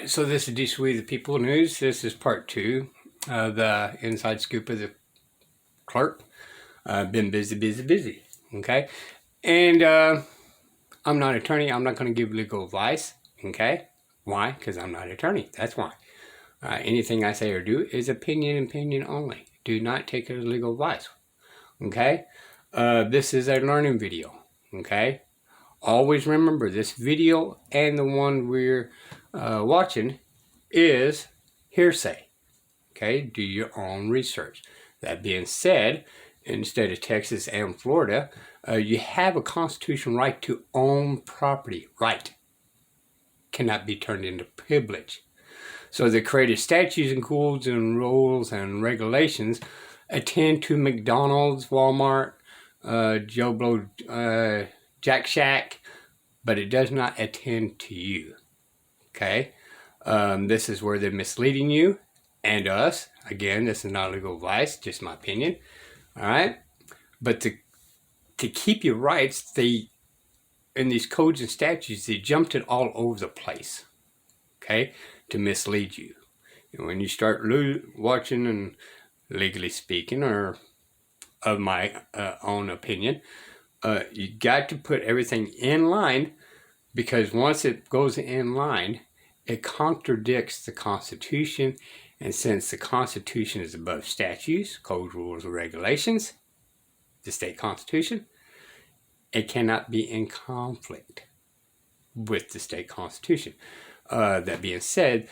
right, so this is We the People News. This is part 2 of the inside scoop of the clerk. Been busy, okay? And I'm not an attorney. I'm not going to give legal advice, okay? Why? Because I'm not an attorney. That's why. Anything I say or do is opinion only. Do not take it as legal advice, okay? This is a learning video, okay? Always remember, this video and the one we're watching is hearsay. Okay, do your own research. That being said, in the state of Texas and Florida, you have a constitutional right to own property. Right. Cannot be turned into privilege. So the created statutes and codes and rules and regulations attend to McDonald's, Walmart, Joe Blow, Jack Shack, but it does not attend to you. Okay? This is where they're misleading you and us. Again, this is not legal advice, just my opinion. All right? But to keep your rights, in these codes and statutes, they jumped it all over the place. Okay? To mislead you. And when you start watching and legally speaking, or of my own opinion, you got to put everything in line, because once it goes in line, it contradicts the Constitution. And since the Constitution is above statutes, code, rules, or regulations, the state constitution, it cannot be in conflict with the state constitution. That being said,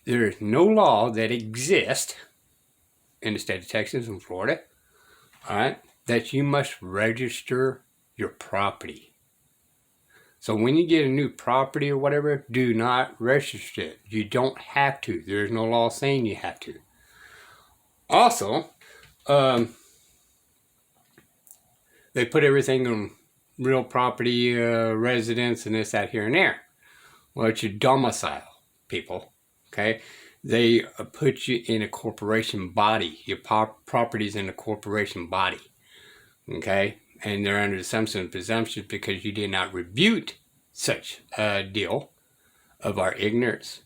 there is no law that exists in the state of Texas and Florida, all right, that you must register your property. So when you get a new property or whatever, do not register it. You don't have to. There's no law saying you have to. Also, they put everything on real property, residence, and this, that, here, and there. Well, it's your domicile, people. Okay? They put you in a corporation body. Your property's in a corporation body. Okay? And they're under the assumption and presumption because you did not rebuke such a deal of our ignorance.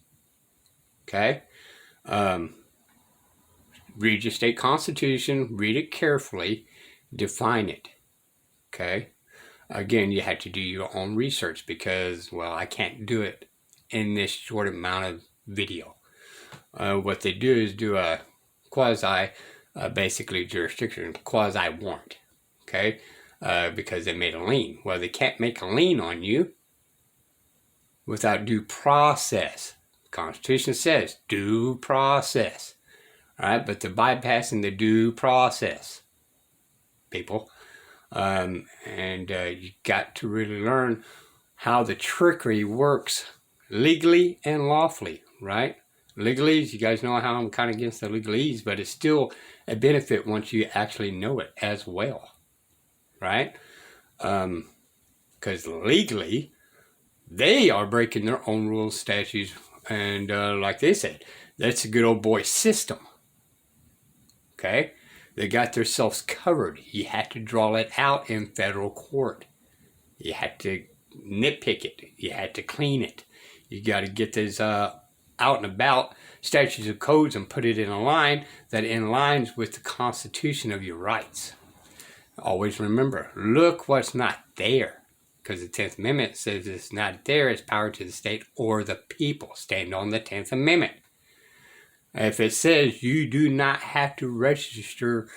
Okay? Read your state constitution, read it carefully, define it. Okay? Again, you have to do your own research because, well, I can't do it in this short amount of video. What they do is do a quasi, basically jurisdiction, quasi warrant. Okay? Because they made a lien. Well, they can't make a lien on you without due process. The Constitution says due process. All right, but they're bypassing the due process, people. And you got to really learn how the trickery works legally and lawfully, right? Legalese, you guys know how I'm kind of against the legalese, but it's still a benefit once you actually know it as well. Right? Because legally, they are breaking their own rules, statutes, and like they said, that's a good old boy system. Okay? They got themselves covered. You had to draw it out in federal court. You had to nitpick it. You had to clean it. You got to get these out and about statutes and codes and put it in a line that aligns with the Constitution of your rights. Always remember, look what's not there. Because the 10th Amendment says it's not there, it's power to the state or the people. Stand on the 10th Amendment. If it says you do not have to register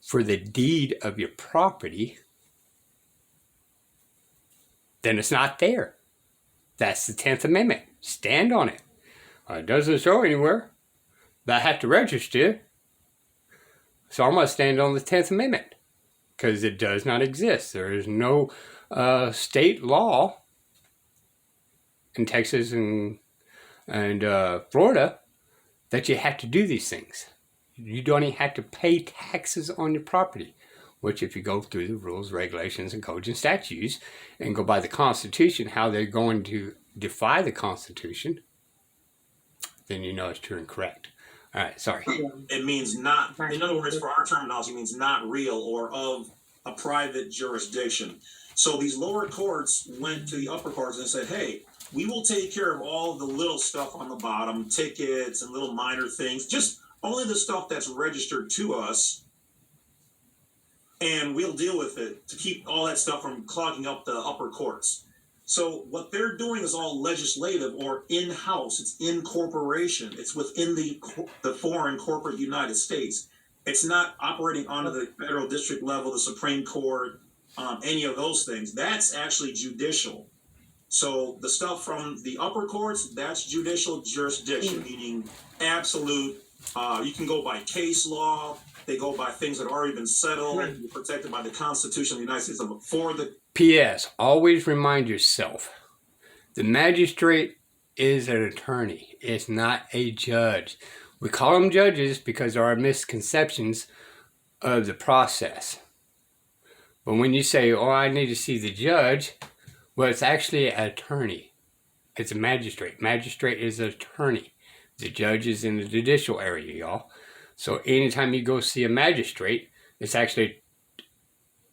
for the deed of your property, then it's not there. That's the 10th Amendment. Stand on it. It doesn't show anywhere that I have to register. So I'm going to stand on the 10th Amendment. Because it does not exist. There is no state law in Texas and Florida that you have to do these things. You don't even have to pay taxes on your property, which if you go through the rules, regulations, and codes and statutes and go by the Constitution, how they're going to defy the Constitution, then you know it's true and correct. All right, sorry. It means not, in other words, for our terminology, it means not real or of a private jurisdiction. So these lower courts went to the upper courts and said, hey, We will take care of all the little stuff on the bottom, tickets and little minor things, just only the stuff that's registered to us. And we'll deal with it to keep all that stuff from clogging up the upper courts. So what they're doing is all legislative or in-house. It's incorporation. It's within the foreign corporate United States. It's not operating on the federal district level, the Supreme Court, any of those things. That's actually judicial. So the stuff from the upper courts, that's judicial jurisdiction, meaning absolute. You can go by case law. They go by things that have already been settled, right, protected by the Constitution of the United States. For the P.S. Always remind yourself, the magistrate is an attorney. It's not a judge. We call them judges because there are misconceptions of the process. But when you say, oh, I need to see the judge, well, it's actually an attorney. It's a magistrate. Magistrate is an attorney. The judge is in the judicial area, y'all. So anytime you go see a magistrate, it's actually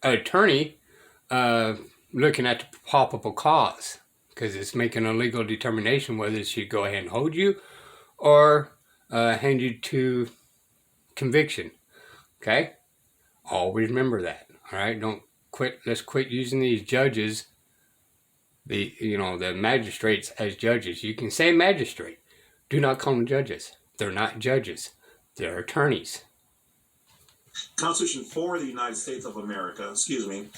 an attorney looking at the probable cause, because it's making a legal determination whether it should go ahead and hold you or hand you to conviction. Okay? Always remember that. All right? Don't quit. Let's quit using these judges, the magistrates as judges. You can say magistrate. Do not call them judges. They're not judges. They're attorneys. Constitution for the United States of America, excuse me.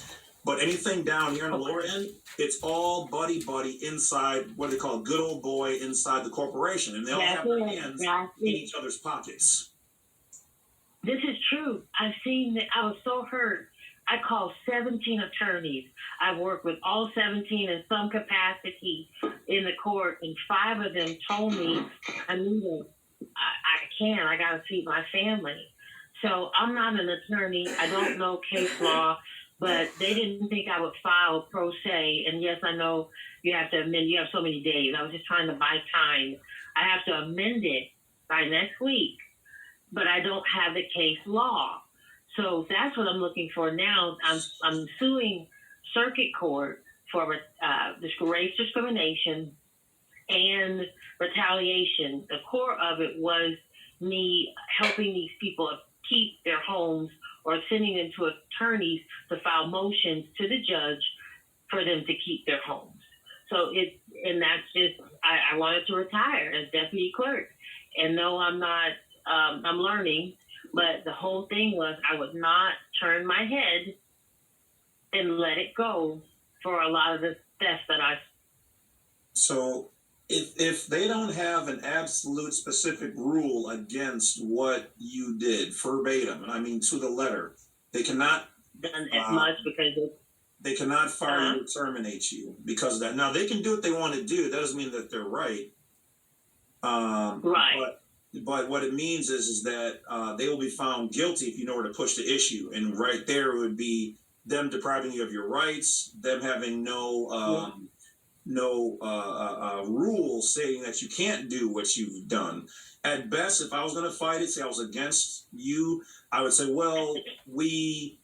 But anything down here on the lower end, it's all buddy inside what they call good old boy inside the corporation. And they all have their hands in each other's pockets. This is true. I've seen that. I was so hurt. I called 17 attorneys. I've worked with all 17 in some capacity in the court, and 5 of them told me, I got to feed my family. So I'm not an attorney. I don't know case law, but they didn't think I would file pro se. And yes, I know you have to amend. You have so many days. I was just trying to buy time. I have to amend it by next week, but I don't have the case law. So that's what I'm looking for now. I'm suing circuit court for race discrimination and retaliation. The core of it was me helping these people keep their homes or sending them to attorneys to file motions to the judge for them to keep their homes. So that's just, I wanted to retire as deputy clerk. And no, I'm not, I'm learning, but the whole thing was I would not turn my head and let it go for a lot of the theft that I. So if they don't have an absolute specific rule against what you did verbatim, and I mean to the letter, they cannot done as much because they cannot fire you or terminate you because of that. Now they can do what they want to do. That doesn't mean that they're right. Right. But what it means is that they will be found guilty if you know where to push the issue, and right there would be them depriving you of your rights, them having no rules saying that you can't do what you've done. At best, if I was going to fight it, say I was against you, I would say, well, we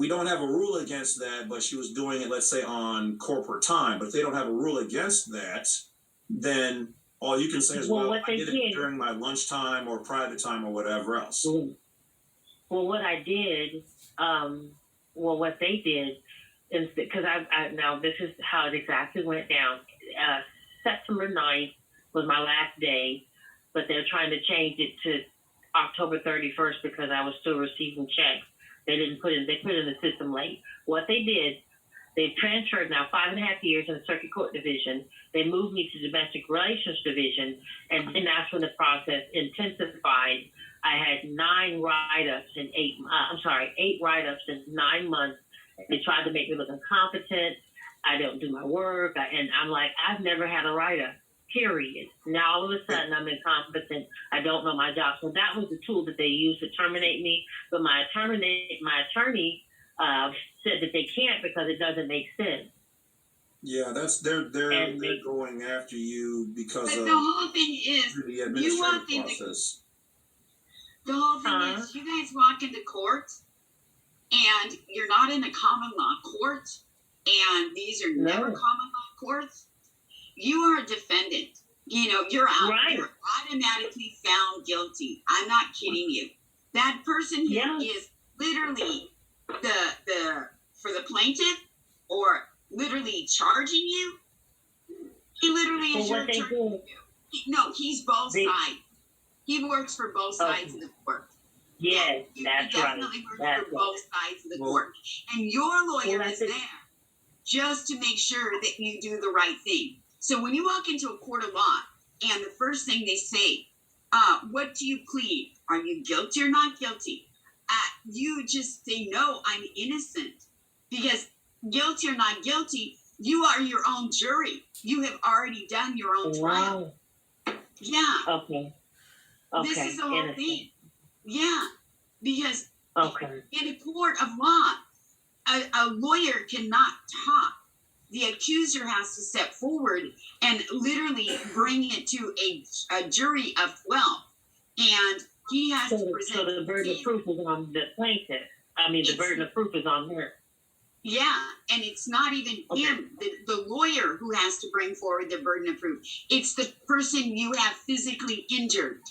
don't have a rule against that, but she was doing it, let's say, on corporate time. But if they don't have a rule against that, then all you can say is, well I did it during my lunchtime or private time or whatever else. Well, what I did, what they did, is because now this is how it exactly went down. September 9th was my last day, but they're trying to change it to October 31st because I was still receiving checks. They put it in the system late. What they did, they've transferred now 5.5 years in the circuit court division. They moved me to domestic relations division, and then that's when the process intensified. I had 8 write-ups in 9 months. They tried to make me look incompetent. I don't do my work. And I'm like, I've never had a write-up, period. Now all of a sudden I'm incompetent. I don't know my job. So that was the tool that they used to terminate me. But my attorney said that they can't because it doesn't make sense. Yeah, they're going after you because of the whole thing is the administrative process. The whole thing is you guys walk into court and you're not in a common law court, and these are never common law courts. you are a defendant. You know, you're out. Right. You're automatically found guilty. I'm not kidding you. That person who Yeah. is literally the for the plaintiff or literally charging you, he literally For is your what they attorney. do. No, he's both They- sides. He works for both sides of the court. Yes, he that's right. definitely works That's for right. both sides of the Well- court. And your lawyer Well, is that's it. there just to make sure that you do the right thing. So when you walk into a court of law and the first thing they say, what do you plead? Are you guilty or not guilty? You just say, no, I'm innocent. Because guilty or not guilty, you are your own jury. You have already done your own trial. Wow. Yeah. Okay. Okay. This is the whole Innocent. thing. Yeah. Because Okay. in a court of law, a lawyer cannot talk. The accuser has to step forward and literally bring it to a jury of 12. And he has to present. So the burden of proof is on the plaintiff. I mean, the burden of proof is on her. Yeah, and it's not even Okay. him, the lawyer, who has to bring forward the burden of proof. It's the person you have physically injured.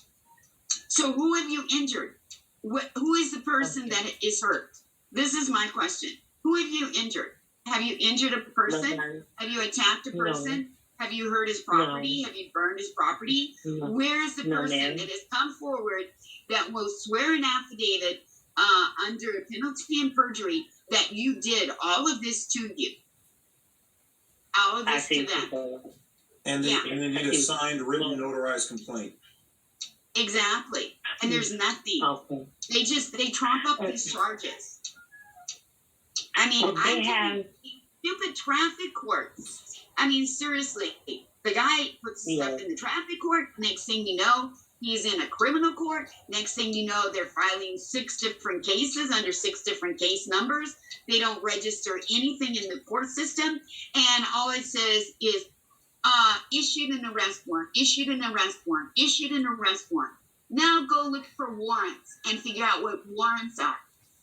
So who have you injured? Who is the person that is hurt? This is my question. Who have you injured? Have you injured a person? No. Have you attacked a No. person? Have you hurt his property? No. Have you burned his property? No. Where is the No, person ma'am. that has come forward that will swear an affidavit under a penalty and perjury that you did all of this to you? All of I this to see them. people. And they, Yeah. and they need a signed, written, notarized complaint. Exactly. And there's nothing. Okay. They trump up these charges. I mean, Well, they I'm have. stupid traffic courts. I mean, seriously, the guy puts stuff in the traffic court. Next thing you know, he's in a criminal court. Next thing you know, they're filing 6 different cases under 6 different case numbers. They don't register anything in the court system. And all it says is, issued an arrest warrant, issued an arrest warrant, issued an arrest warrant. Now go look for warrants and figure out what warrants are.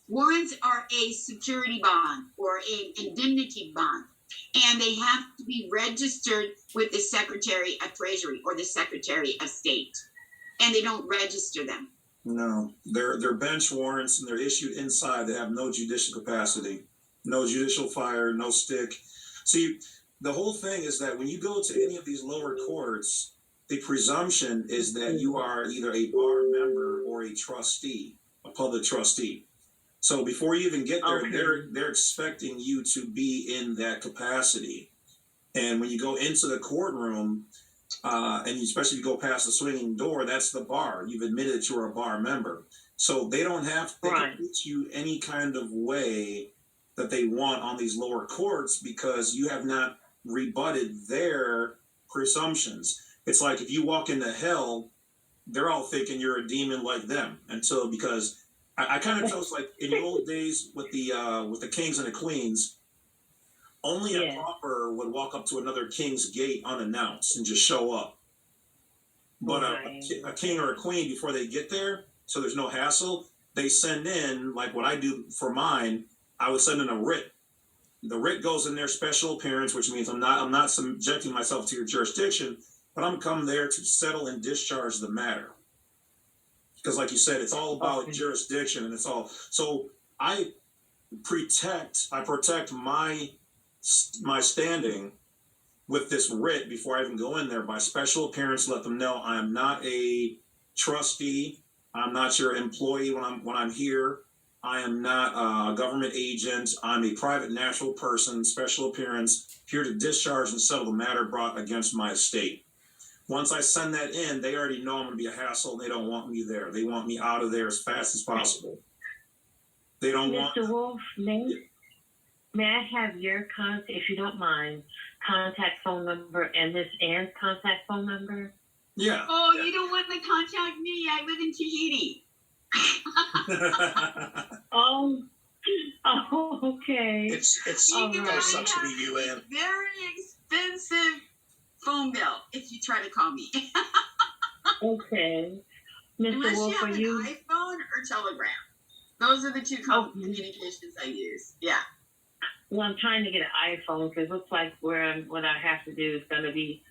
Warrants are a security bond or an indemnity bond, and they have to be registered with the Secretary of Treasury or the Secretary of State, and they don't register them. No, they're bench warrants and they're issued inside. They have no judicial capacity, no judicial fire, no stick. See, the whole thing is that when you go to any of these lower courts, the presumption is that you are either a bar member or a trustee, a public trustee. So before you even get there, Okay. they're expecting you to be in that capacity. And when you go into the courtroom, and especially if you go past the swinging door, that's the bar. You've admitted that you're a bar member. So they don't have to Right. put you any kind of way that they want on these lower courts because you have not rebutted their presumptions. It's like if you walk into hell, they're all thinking you're a demon like them because I kind of felt like in the old days with the kings and the queens, only a pauper would walk up to another king's gate unannounced and just show up. But a king or a queen, before they get there, so there's no hassle, they send in, like what I do for mine, I would send in a writ. The writ goes in their special appearance, which means I'm not subjecting myself to your jurisdiction, but I'm come there to settle and discharge the matter. Because like you said, it's all about jurisdiction and it's all, so I protect my standing with this writ before I even go in there by special appearance. Let them know I'm not a trustee. I'm not your employee when I'm here. I am not a government agent. I'm a private natural person, special appearance, here to discharge and settle the matter brought against my estate. Once I send that in, they already know I'm going to be a hassle and they don't want me there. They want me out of there as fast as possible. They don't want... Mr. Wolf, may I have your contact, if you don't mind, contact phone number and Miss Ann's contact phone number? Yeah. Oh, you don't want to contact me? I live in Tahiti. Oh, okay. It's All no right. sucks to be you, Ann. Very expensive phone bill if you try to call me. Okay. Mr. Unless Wolf, you have are an you? iPhone or Telegram. Those are the two communications I use. Yeah. Well, I'm trying to get an iPhone because it looks like what I have to do is going to be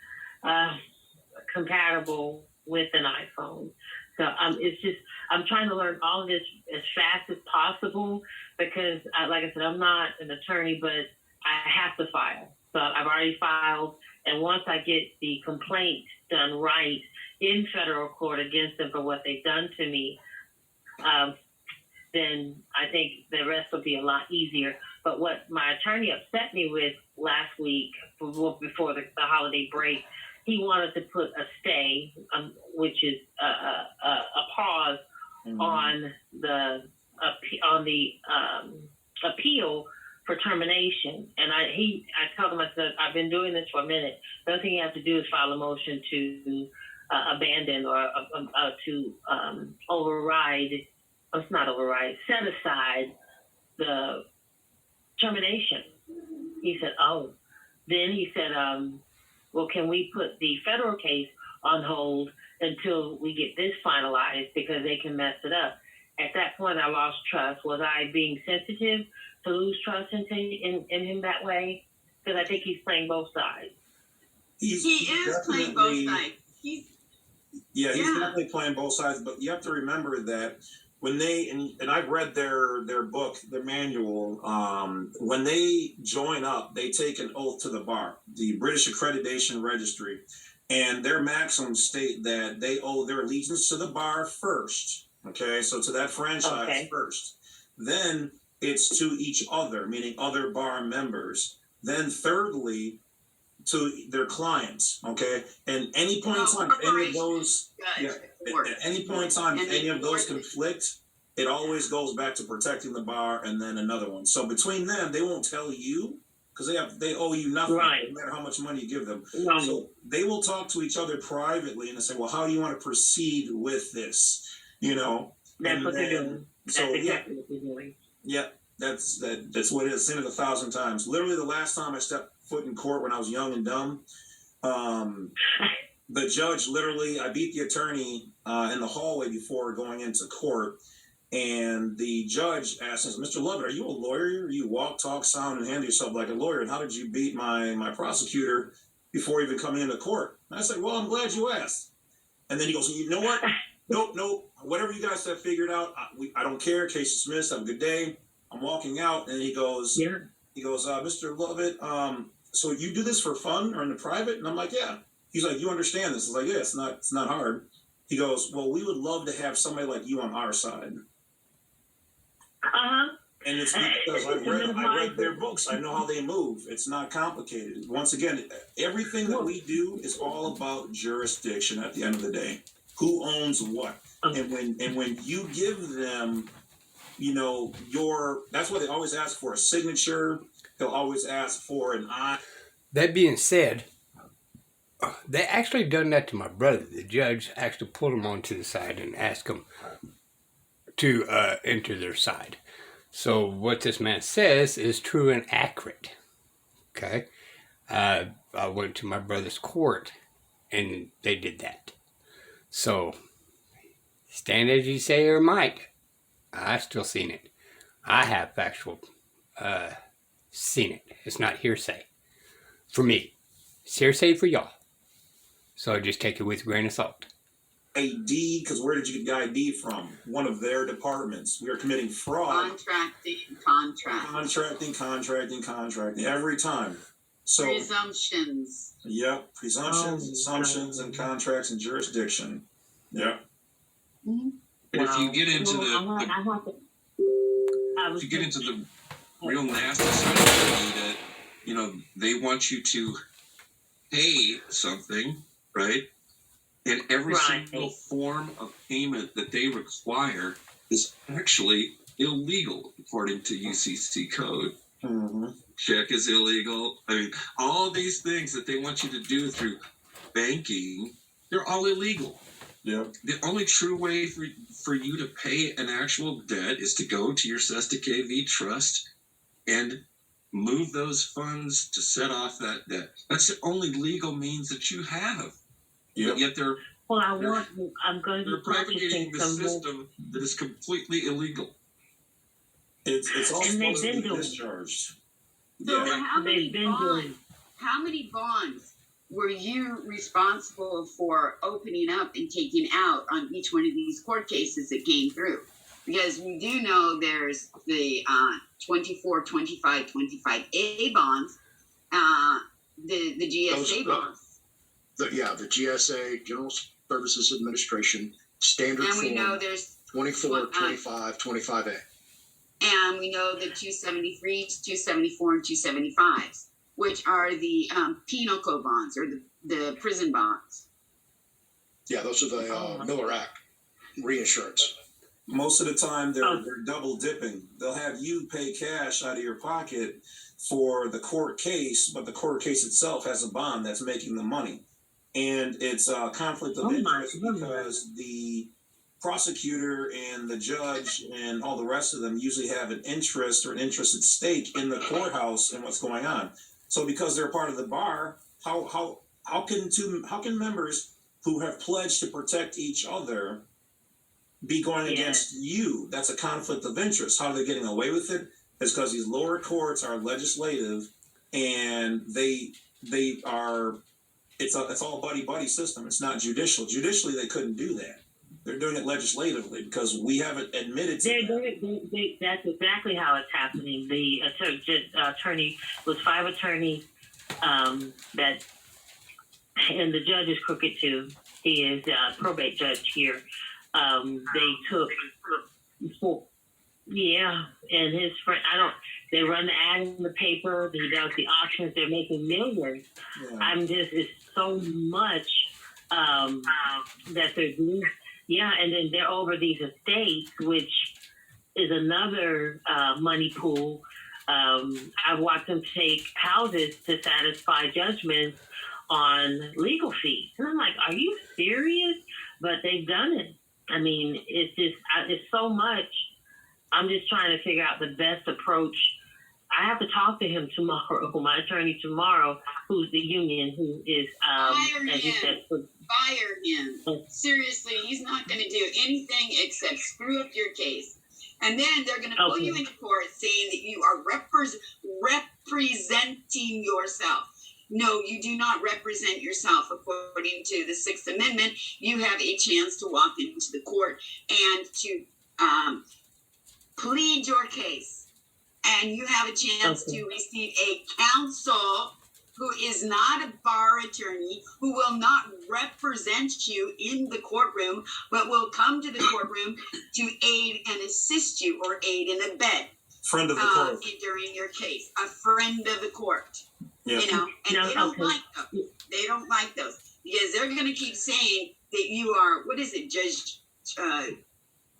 compatible with an iPhone. So it's just I'm trying to learn all of this as fast as possible because, like I said, I'm not an attorney, but I have to file. So I've already filed, and once I get the complaint done right in federal court against them for what they've done to me, then I think the rest will be a lot easier. But what my attorney upset me with last week, before the holiday break, he wanted to put a stay, which is a pause on the appeal for termination. And I told him, I said, I've been doing this for a minute. The only thing you have to do is file a motion to abandon or to override. It's not override. Set aside the termination. He said, oh. Then he said, well, can we put the federal case on hold until we get this finalized because they can mess it up. At that point, I lost trust. Was I being sensitive to lose trust in him that way? Because I think he's playing both sides. He is playing both sides. He's definitely playing both sides. But you have to remember that when they and I've read their book, their manual. When they join up, they take an oath to the bar, the British Accreditation Registry, and their maxims state that they owe their allegiance to the bar first. Okay, so to that franchise first. Then it's to each other, meaning other bar members. Then thirdly, to their clients. Okay, and any point in time, any of those, at any point in time, any of those conflict, it always goes back to protecting the bar, and then another one. So between them, they won't tell you because they owe you nothing, no matter how much money you give them. Right. So they will talk to each other privately and say, "Well, how do you want to proceed with this?" You know, that's what they're doing. So that's exactly what they're doing. Yeah, that's what it is. Seen it 1,000 times. Literally, the last time I stepped foot in court when I was young and dumb, the judge literally, I beat the attorney in the hallway before going into court, and the judge asked us, "Mr. Lovett, are you a lawyer? You walk, talk, sound, and handle yourself like a lawyer, and how did you beat my prosecutor before even coming into court?" And I said, "Well, I'm glad you asked." And then he goes, "You know what? Nope. Whatever you guys have figured out, I don't care. Case dismissed. Have a good day." I'm walking out, and he goes, "Mr. Lovett, so you do this for fun or in the private?" And I'm like, "Yeah." He's like, "You understand this?" I was like, "Yeah, it's not hard." He goes, "Well, we would love to have somebody like you on our side." And it's because I read their books. I know how they move. It's not complicated. Once again, everything that we do is all about jurisdiction at the end of the day. Who owns what? And when you give them, that's why they always ask for a signature. They'll always ask for an eye. That being said, they actually done that to my brother. The judge actually pulled him onto the side and asked him to enter their side. So what this man says is true and accurate. Okay? I went to my brother's court and they did that. So, stand as you say or might, I still seen it. I have factual seen it. It's not hearsay for me. It's hearsay for y'all. So just take it with a grain of salt. ID, because where did you get the ID from? One of their departments. We are committing fraud. Contracting every time. So presumptions. Yep, presumptions, assumptions, and contracts and jurisdiction. Yep. And if you get into the real nasty side of it, that they want you to pay something, right? And every single form of payment that they require is actually illegal according to UCC code. Mm-hmm. Check is illegal. I mean, all these things that they want you to do through banking, they're all illegal. Yep. The only true way for you to pay an actual debt is to go to your Sesta KV trust and move those funds to set off that debt. That's the only legal means that you have. Yep. But yet they're propagating the system that is completely illegal. It's all supposed to be discharged. So how many bonds were you responsible for opening up and taking out on each one of these court cases that came through? Because we do know there's the 24, 25, 25A bonds, the GSA bonds. The GSA, General Services Administration, standard And we form know there's 24, 25, 25A. And we know the 273s, 274, and 275s, which are the penal code bonds or the prison bonds. Yeah, those are the Miller Act reinsurance. Most of the time, they're double dipping. They'll have you pay cash out of your pocket for the court case, but the court case itself has a bond that's making the money. And it's a conflict of interest because the prosecutor and the judge and all the rest of them usually have an interest or an interest at stake in the courthouse and what's going on. So because they're part of the bar, how can members who have pledged to protect each other be going against you? That's a conflict of interest. How are they getting away with it? It's because these lower courts are legislative, and they are. It's all buddy system. It's not judicial. Judicially, they couldn't do that. They're doing it legislatively because we haven't admitted to that. That's exactly how it's happening. The attorney was 5 attorneys that, and the judge is crooked too. He is a probate judge here. They took, and his friend, they run the ad in the paper, he does the auctions, they're making millions. Yeah. It's so much that they're doing. Yeah, and then they're over these estates, which is another money pool. I've watched them take houses to satisfy judgments on legal fees. And I'm like, are you serious? But they've done it. I mean, it's so much. I'm just trying to figure out the best approach. I have to talk to him tomorrow, my attorney tomorrow, who's the union, who is, as you said. Fire him. Seriously, he's not going to do anything except screw up your case. And then they're going to pull you into court saying that you are representing yourself. No, you do not represent yourself according to the 6th Amendment. You have a chance to walk into the court and to plead your case. And you have a chance to receive a counsel who is not a bar attorney, who will not represent you in the courtroom, but will come to the courtroom to aid and assist you or aid and abet. Friend of the court. During your case. A friend of the court. Yeah. You know, and they don't like those. They don't like those because they're going to keep saying that you are, what is it, Judge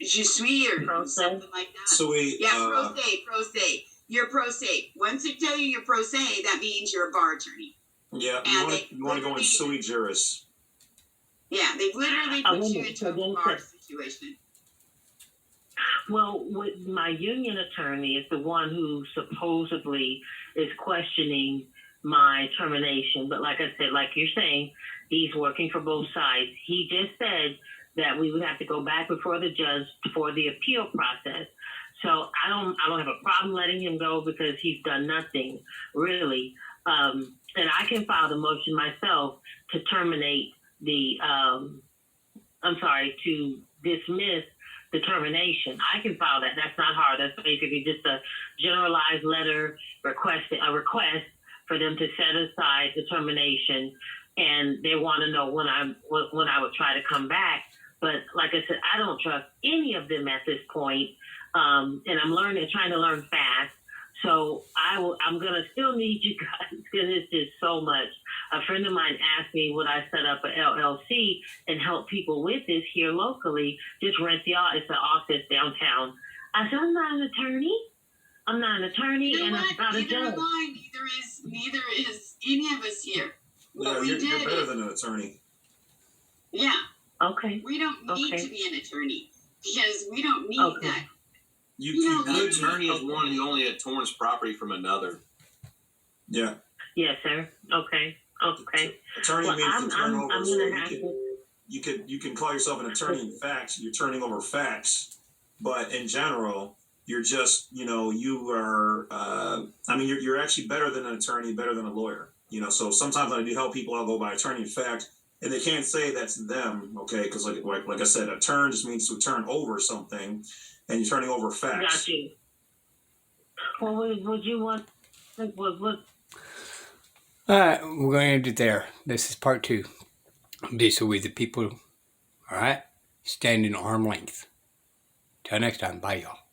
Je suis or something like that. So pro se. You're pro se. Once they tell you you're pro se, that means you're a bar attorney. Yeah, you want to go in sui juris. Yeah, they've literally put you into a bar situation. Well, my union attorney is the one who supposedly is questioning my termination. But like I said, like you're saying, he's working for both sides. He just said that we would have to go back before the judge for the appeal process. So I don't have a problem letting him go because he's done nothing really. And I can file the motion myself to terminate to dismiss the termination. I can file that. That's not hard. That's basically just a generalized letter a request for them to set aside the termination, and they want to know when I would try to come back. But like I said, I don't trust any of them at this point, and I'm trying to learn fast. So I'm gonna still need you guys because it's just so much. A friend of mine asked me would I set up an LLC and help people with this here locally. Just rent it's an office downtown. I said I'm not an attorney. I'm not an attorney, you know and what? I'm not a judge. Neither is any of us here. Yeah, you're better than an attorney. Yeah. Okay. We don't need to be an attorney because we don't need that. An attorney is one who only had torn property from another. Yeah. Yes, sir. Okay. Attorney means to turn over. I'm gonna have to. You can call yourself an attorney in facts. You're turning over facts, but in general, you're just you are. You're actually better than an attorney, better than a lawyer. You know, so sometimes when I do help people, I'll go by attorney in fact, and they can't say that's them, okay? Because like I said, a turn just means to turn over something, and you're turning over facts. Got you. Well, would you want? What? All right, we're going to end it there. This is part 2. Be so we the people, all right? Stand in arm length. Till next time, bye, y'all.